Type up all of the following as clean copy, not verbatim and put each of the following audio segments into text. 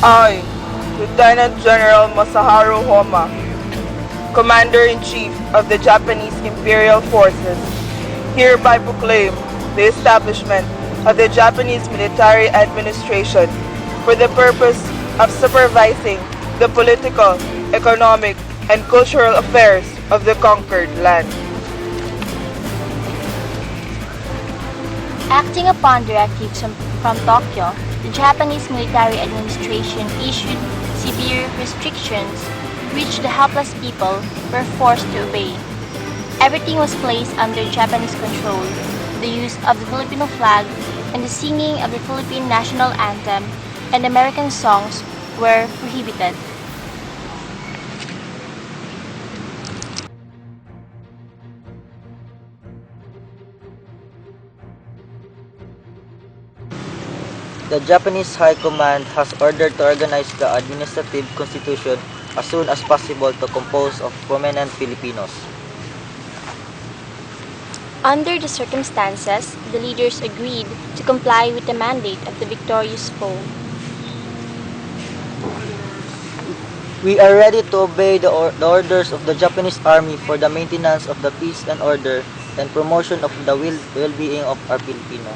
I, Lieutenant General Masaharu Homa, Commander-in-Chief of the Japanese Imperial Forces, hereby proclaim the establishment of the Japanese Military Administration for the purpose of supervising the political, economic, and cultural affairs of the conquered land. Acting upon directives from Tokyo, the Japanese military administration issued severe restrictions which the helpless people were forced to obey. Everything was placed under Japanese control. The use of the Filipino flag and the singing of the Philippine national anthem and American songs were prohibited. The Japanese High Command has ordered to organize the administrative constitution as soon as possible to compose of prominent Filipinos. Under the circumstances, the leaders agreed to comply with the mandate of the victorious foe. We are ready to obey the orders of the Japanese Army for the maintenance of the peace and order and promotion of the well-being of our Filipino.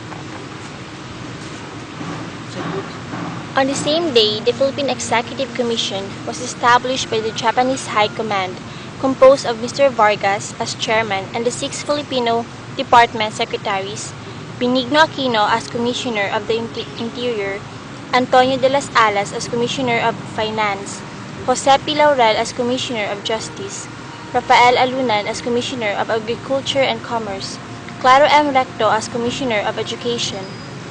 On the same day, the Philippine Executive Commission was established by the Japanese High Command, composed of Mr. Vargas as chairman and the 6 Filipino department secretaries, Benigno Aquino as Commissioner of the Interior, Antonio de las Alas as Commissioner of Finance, Jose P. Laurel as Commissioner of Justice, Rafael Alunan as Commissioner of Agriculture and Commerce, Claro M. Recto as Commissioner of Education,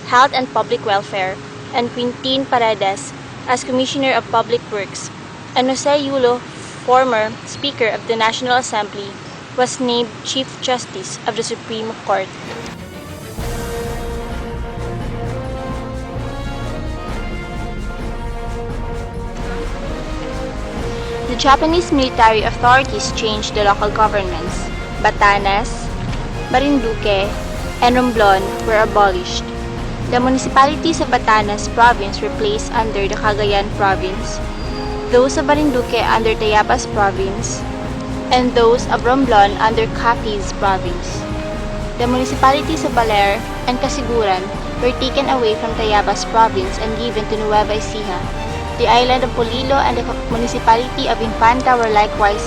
Health and Public Welfare, and Quintin Paredes as Commissioner of Public Works, and Jose Yulo, former Speaker of the National Assembly, was named Chief Justice of the Supreme Court. The Japanese military authorities changed the local governments. Batanes, Marinduque, and Romblon were abolished. The municipalities of Batanes Province were placed under the Cagayan Province, those of Marinduque under Tayabas Province, and those of Romblon under Capiz Province. The municipalities of Baler and Casiguran were taken away from Tayabas Province and given to Nueva Ecija. The island of Polillo and the municipality of Infanta were likewise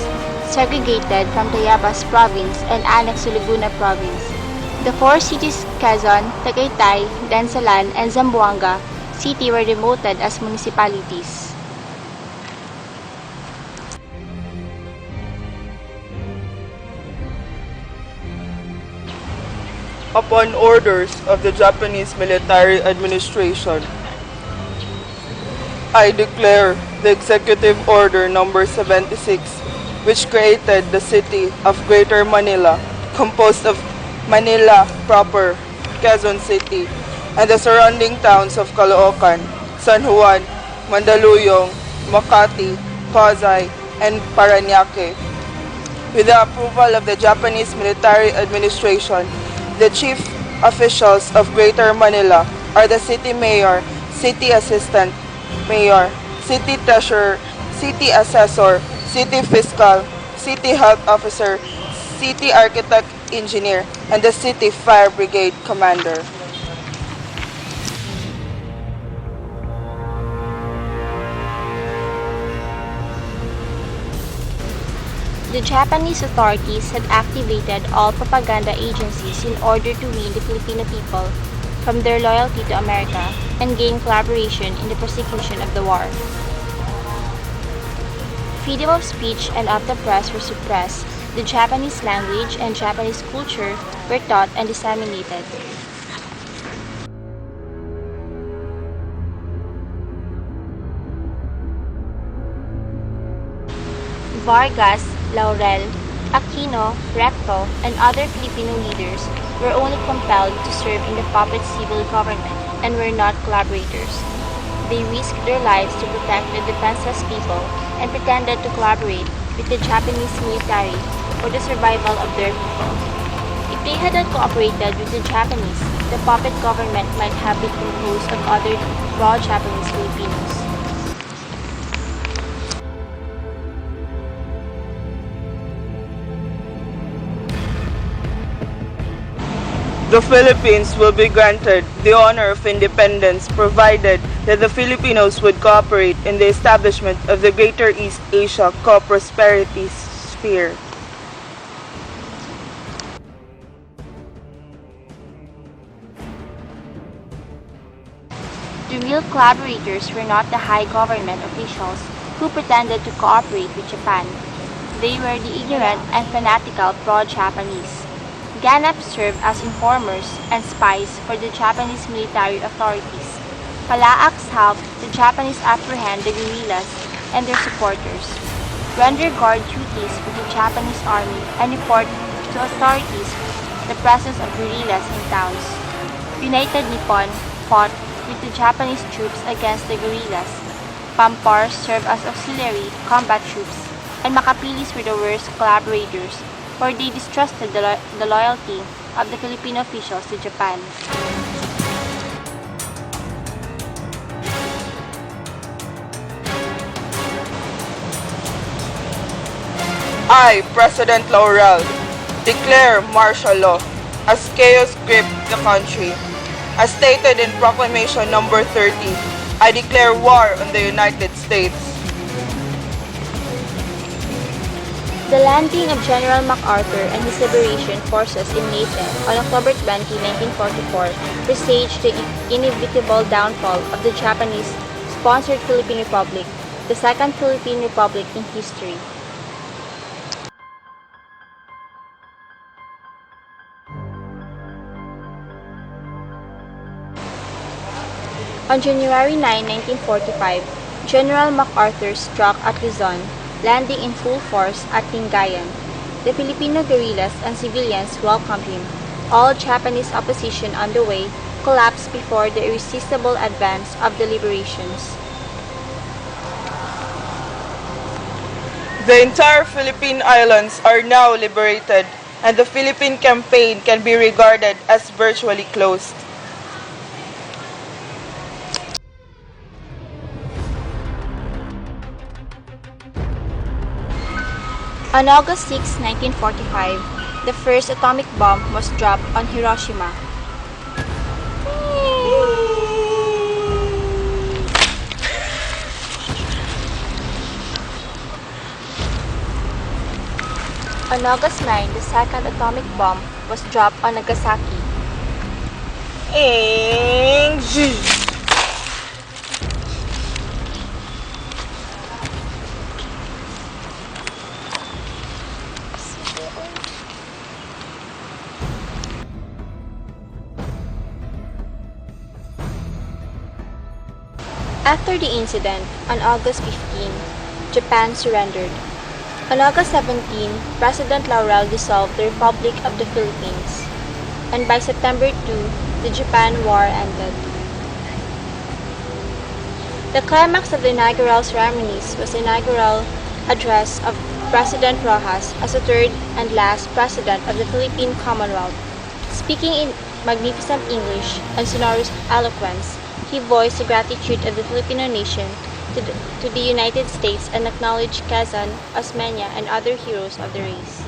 segregated from Tayabas Province and annexed to Laguna Province. The 4 cities Quezon, Tagaytay, Dansalan, and Zamboanga City were demoted as municipalities. Upon orders of the Japanese Military Administration, I declare the Executive Order Number 76, which created the city of Greater Manila, composed of Manila proper, Quezon City, and the surrounding towns of Caloocan, San Juan, Mandaluyong, Makati, Pasay, and Parañaque. With the approval of the Japanese Military Administration, the chief officials of Greater Manila are the City Mayor, City Assistant Mayor, City Treasurer, City Assessor, City Fiscal, City Health Officer, City Architect Engineer, and the City Fire Brigade Commander. The Japanese authorities had activated all propaganda agencies in order to wean the Filipino people from their loyalty to America and gain collaboration in the prosecution of the war. Freedom of speech and of the press were suppressed. The Japanese language and Japanese culture were taught and disseminated. Vargas, Laurel, Aquino, Recto, and other Filipino leaders were only compelled to serve in the puppet civil government and were not collaborators. They risked their lives to protect the defenseless people and pretended to collaborate with the Japanese military for the survival of their people. If they had not cooperated with the Japanese, the puppet government might have been composed of other pro-Japanese Filipinos. The Philippines will be granted the honor of independence provided that the Filipinos would cooperate in the establishment of the Greater East Asia Co-Prosperity Sphere. The real collaborators were not the high government officials who pretended to cooperate with Japan. They were the ignorant and fanatical pro-Japanese. Ganap served as informers and spies for the Japanese military authorities. Palaacs helped the Japanese apprehend the guerrillas and their supporters, render guard duties for the Japanese army, and report to authorities the presence of guerrillas in towns. United Nippon fought with the Japanese troops against the guerrillas. Pampars served as auxiliary combat troops, and Makapilis were the worst collaborators, for they distrusted the loyalty of the Filipino officials to Japan. I, President Laurel, declare martial law as chaos gripped the country. As stated in Proclamation Number 30, I declare war on the United States. The landing of General MacArthur and his liberation forces in Leyte on October 20, 1944 presaged the inevitable downfall of the Japanese-sponsored Philippine Republic, the second Philippine Republic in history. On January 9, 1945, General MacArthur struck at Luzon, landing in full force at Lingayen. The Filipino guerrillas and civilians welcomed him. All Japanese opposition on the way collapsed before the irresistible advance of the liberations. The entire Philippine Islands are now liberated, and the Philippine campaign can be regarded as virtually closed. On August 6, 1945, the first atomic bomb was dropped on Hiroshima. On August 9, the second atomic bomb was dropped on Nagasaki. After the incident, on August 15, Japan surrendered. On August 17, President Laurel dissolved the Republic of the Philippines, and by September 2, the Japan War ended. The climax of the inaugural ceremonies was the inaugural address of President Rojas as the third and last President of the Philippine Commonwealth. Speaking in magnificent English and sonorous eloquence, he voiced the gratitude of the Filipino nation to the United States and acknowledged Quezon, Osmeña, and other heroes of the race.